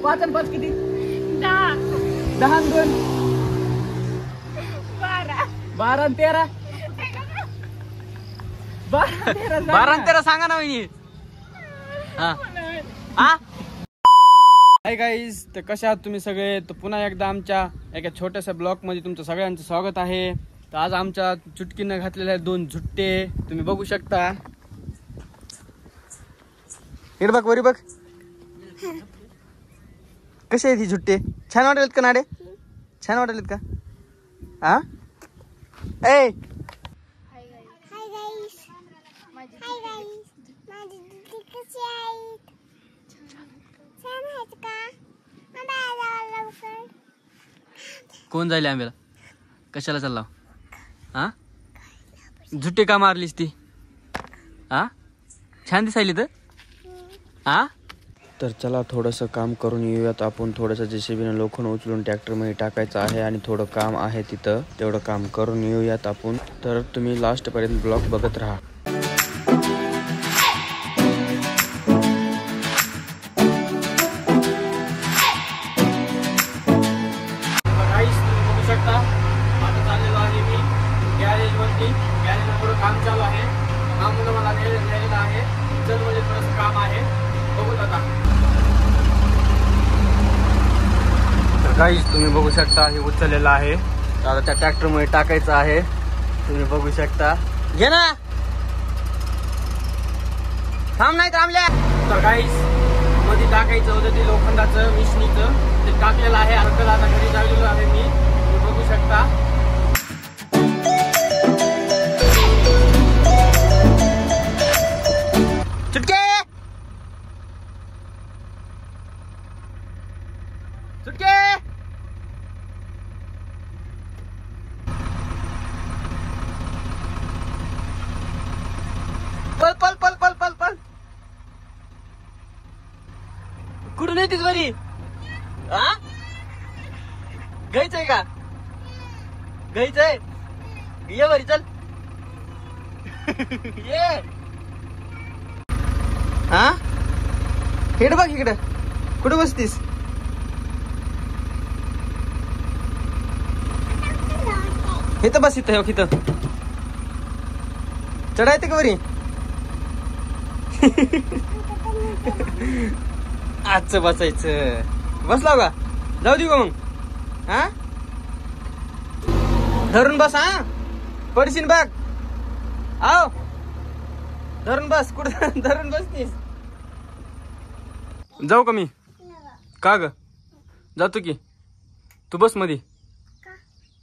5 आणि 5 किती? 10 10 आणि 2 12 12 आणि 13 12 आणि 13 सांगा ना वहिनी. हा हा. हाय गाईज, तर कशा आहात तुम्ही सगळे? तर पुन्हा एकदा आमच्या एका छोट्याशा ब्लॉग मध्ये तुमचं सगळ्यांचं स्वागत आहे. तर आज आमच्या चुटकीनं घातलेले आहेत 2 झुट्टे, तुम्ही बघू शकता. इकडे बघ, वरी बघ, कसे आहेत ही झुट्टे? छान वाटलेत का नाडे? छान वाटलेत का? हा ए कोण जायले आंब्याला? कशाला चालला? हा झुट्टे का मारलीस ती? हा छान दिसायली तर. हा तर चला थोडंसं काम करून येऊयात आपण. थोडंसं जेसीबीनं लोखंड उचलून ट्रॅक्टरमध्ये टाकायचं आहे आणि थोडं काम आहे तिथं, तेवढं काम करून येऊयात आपण. तर तुम्ही लास्टपर्यंत ब्लॉग बघत राहा. आता चाललेलो आहे मी गॅरेजवरती. गॅरेजवर थोडं काम चालू आहे. हा मुलं मला नेलेलं आहे. चल म्हणजे थोडंसं काम आहे, बघूत आता. तर गाईस तुम्ही बघू शकता हे उचललेलं आहे. आता त्या ट्रॅक्टरमध्ये टाकायचं आहे. तुम्ही बघू शकता. घे ना, थांब नाही थांबल्या. तर गाईस मध्ये टाकायचं होतं ते लोखंडाचं मिशनीचं, ते टाकलेलं आहे. आता घरी जायलेलो आहे मी, तुम्ही बघू शकता. चुटके चुटके पल पल पल पल पल पल. कुठून येतेस बरी? हा घ्यायचंय का? घ्यायचंय, ये बरी चल. ये. हा हेड बघ इकडे, कुठे बसतीस? इथं बस, इथं इथं चढायचं का वरी? आजचं बसायचं. बसलाव का? जाऊ देऊ का मग? हा धरून बस. हा पडशील बघ. आव धरून बस. कुठं धरून बसतीस? जाऊ का मी? का ग? जातो की. तू बस मध्ये,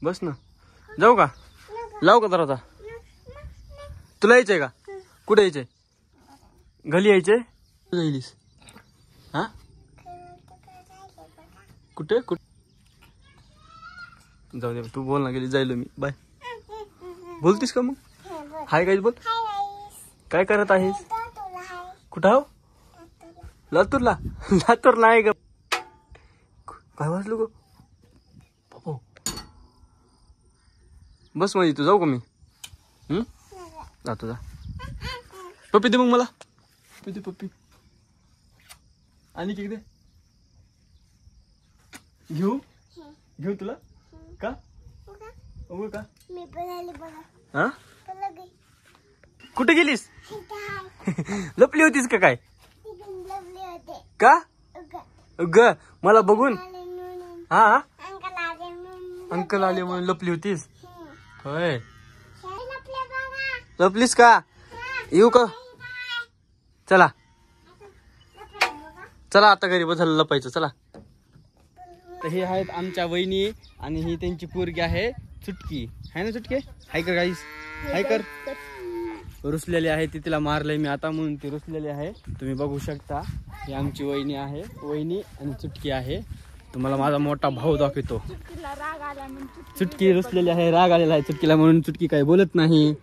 बस ना. जाऊ का? लाव का दरवाजा? तुला यायचंय का? कुठे यायचंय? घरी यायचंय? जाईलीस? हा कुठे कुठे? जाऊ दे, तू बोल ना. गेली जायलो मी. बाय. बोलतीस का मग? हाय गाईस बोल. काय करत आहेस? कुठं आहो? लातूरला? लातूर नाही ग. काय वाजलो ग? बस मध्ये तू. जाऊ का मी? जातो जा. पप्पी दे मग मला. पप्पी पप्पी आणि किती घेऊ? घेऊ तुला का? हो का? हा कुठे गेलीस? लपली होतीस का काय? का ग मला बघून? हा अंकल आले म्हणून लपली होतीस? होय, लपलीस का? येऊ का? चला चला आता घरी बसायला लपायचं. चला. तर हे आहेत आमच्या वहिनी आणि ही त्यांची पोरगी आहे चुटकी. आहे ना चुटके? हाय कर गाईस, हाय कर. रुसलेली आहे ती, तिला मारलंय मी आता म्हणून ती रुसलेली आहे. तुम्ही बघू शकता ही आमची वहिनी आहे. वहिनी आणि चुटकी आहे. तुम्हाला माझा मोठा भाऊ दाखवतो. चुटकी रुसलेली आहे, राग आलेला आहे चुटकीला म्हणून चुटकी काही बोलत नाही.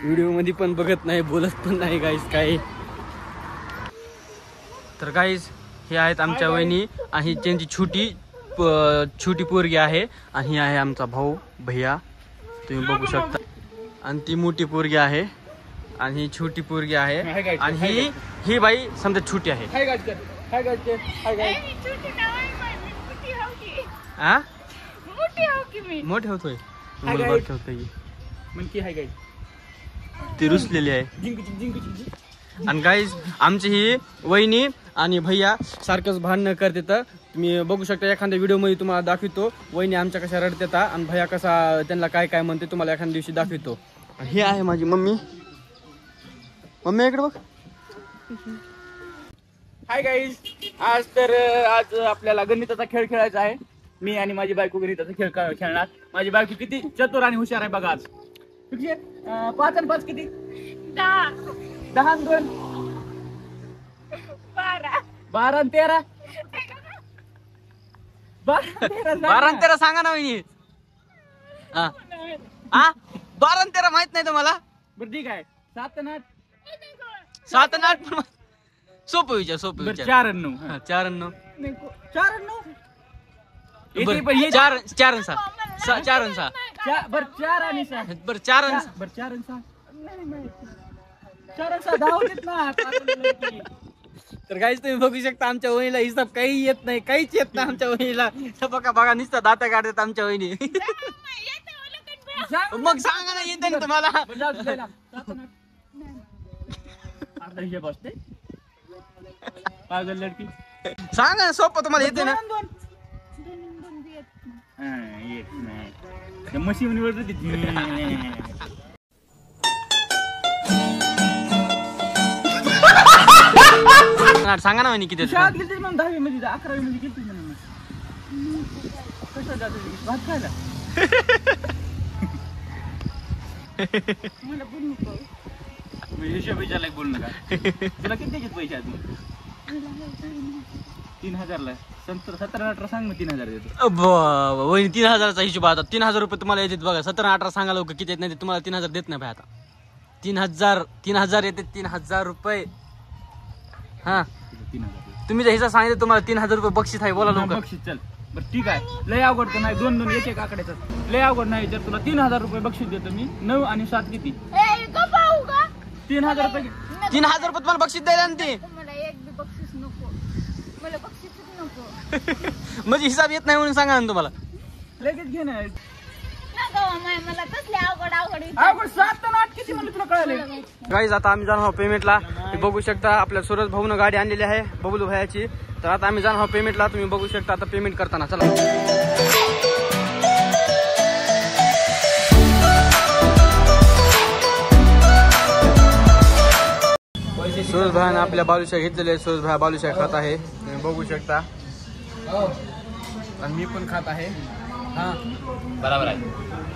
व्हिडिओ मध्ये पण बघत नाही, बोलत पण नाही गाईस काही. तर गाईस हे आहेत आमच्या वहिनी आणि त्यांची छोटी पोरगी आहे. आणि ही आहे आमचा भाऊ भैया, तुम्ही बघू शकता. आणि ती मोठी पोरगी आहे आणि ही छोटी पोरगी आहे. आणि ही बाई समजा छोटी आहे. हाय करते हाय काय आ मोठे होतोय हाय मला guys. बारके होतोय मग की हाय काय ती रुसलेली आहे. जिंक आणि गाईज आमची ही वहिनी आणि भैया सारखंच भांडणं करते. तर तुम्ही बघू शकता एखाद्या व्हिडिओ मध्ये तुम्हाला दाखवतो वहिनी आमच्या कशा रडतेता आणि भैया कसा त्यांना काय काय म्हणते तुम्हाला एखाद्या दिवशी दाखवतो. ही आहे माझी मम्मी. मम्मी इकडे बघ. Hi guys. आज आपल्याला गणिताचा खेळ खेळायचा आहे. मी आणि माझी बायको गणिताचा खेळ खेळणार. माझी बायको किती चतुर आणि हुशार आहे बघा आज. किती 5 आणि 5 किती 10 आणि 2 12 आणि 13 12 आणि 13 सांगा ना वहिनी. हा 12 आणि 13 माहित नाही तुम्हाला. बरं ठीक आहे 7 आणि 8 7 आणि 8 सोपं विचार सोपं विचार. 4 आणि 9 4 आणि 9 4 आणि 9 4 आणि 6 4 आणि 6 बरं 4 आणि 6 बरं 4 आणि बरं 4 आणि 6 4 आणि 6 10 होतेत ना. तर काहीच तुम्ही बघू शकता आमच्या वहिनीला हिसाब काही येत नाही, काहीच येत नाही आमच्या वहिनीला. बघा बघा नुसतं दाता काढतात आमच्या वहिनी. मग सांगा ना येते ना तुम्हाला. पागल लडकी सांगा ना सोपं तुम्हाला येते ना. मशीन सांगा ना वहिनी किती शाळेत गेलती मग 10वी मध्ये 11वी मध्ये गेलती कसं जात भात खायला. मला बोल नको हिशोब विचारला बोल नका. तुला किती द्यायचे पैसे आधी 3000 ला 17-18 सांग मग 3000 देतो. वहिनी 3000चा हिशोब आता 3000 रुपये तुम्हाला येतात बघा. 17-18 सांगा लोक किती येत नाही तुम्हाला 3000 देत नाही भाई. आता 3000 येते 3000 रुपये. हा 3000 तुम्ही जर हिसाब सांगितलं तुम्हाला 3000 रुपये बक्षीस आहे. बोला लोक बक्षीस. चल बरं ठीक आहे. लय अवघड तर नाही 2-2 एक आकड्याचं लय अवघड नाही. जर तुला 3000 रुपये बक्षीस देतो मी 9 आणि 7 किती 3000 रुपये. 3000 रुपये तुम्हाला बक्षीस द्यायला ना ते. मला एक बी बक्षीस नको. मला बक्षीसच नको. म्हणजे हिसाब येत नाही म्हणून सांगा ना तुम्हाला. लगेच घे ना. मला कसले अवघड अवघड 7 आणि 8 किती म्हणलं तुला कळाले. गाईज आता आम्ही जाणार आहोत पेमेंटला. तुम्ही बघू शकता आपल्या सूरज भाऊनं गाडी आणलेली आहे बबलू भायाची. तर आता आम्ही जाणार आहोत पेमेंटला. तुम्ही बघू शकता आता पेमेंट करताना. चला सूरज भायानं आपल्या बालुशाही घेतलेले आहे. सूरज भाया बालुशाही खात आहे तुम्ही बघू शकता. आणि मी पण खात आहे. हा बरोबर आहे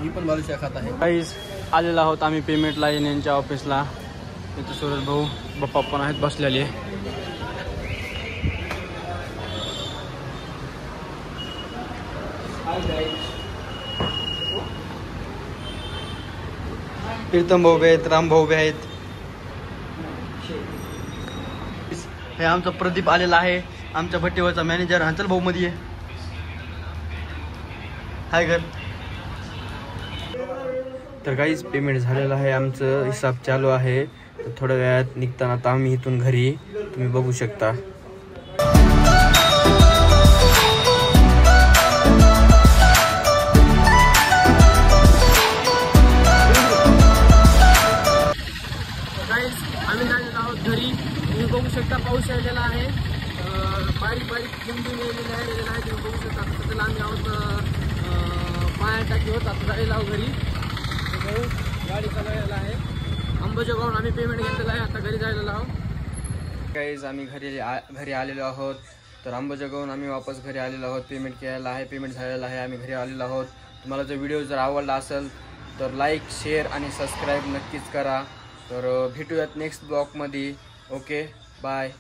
मी पण बालुशाही खात आहे. गाईज आलेलो आहोत आम्ही पेमेंटला यांच्या ऑफिसला. इथे सूरज भाऊ बाप्पा पण आहेत बसलेले. प्रीतम भाऊ आहेत राम भाऊ आहेत. हे आमचा प्रदीप आलेला आहे आमच्या भट्टीवरचा मॅनेजर. हा चल भाऊ मध्ये हाय घर. तर काहीच पेमेंट झालेलं आहे आमचं हिसाब चालू आहे. तर थोड्या वेळात निघताना आता आम्ही इथून घरी तुम्ही बघू शकता. आम्ही झालेलो आहोत घरी. तुम्ही बघू शकता पाऊस यायलेला आहे. बारीक बारीक थंडी यायलेली आहे. तुम्ही बघू शकता त्याला आम्ही आहोत पाया टाकी होत आता जायला आहोत घरी. गाडी चालवायला आहे. अंबाजोगावून आम्ही पेमेंट घेतलेलं आहे. आता घरी जायला आहोत. काहीच आम्ही घरी आलेलो आहोत. तर अंबाजोगावून आम्ही वापस घरी आलेलो आहोत. पेमेंट केलेलं आहे. पेमेंट झालेलं आहे. आम्ही घरी आलेलो आहोत. तुम्हाला जर व्हिडिओ जर आवडला असेल तर लाईक शेअर आणि सबस्क्राईब नक्कीच करा. तर भेटूयात नेक्स्ट ब्लॉगमध्ये. Okay bye.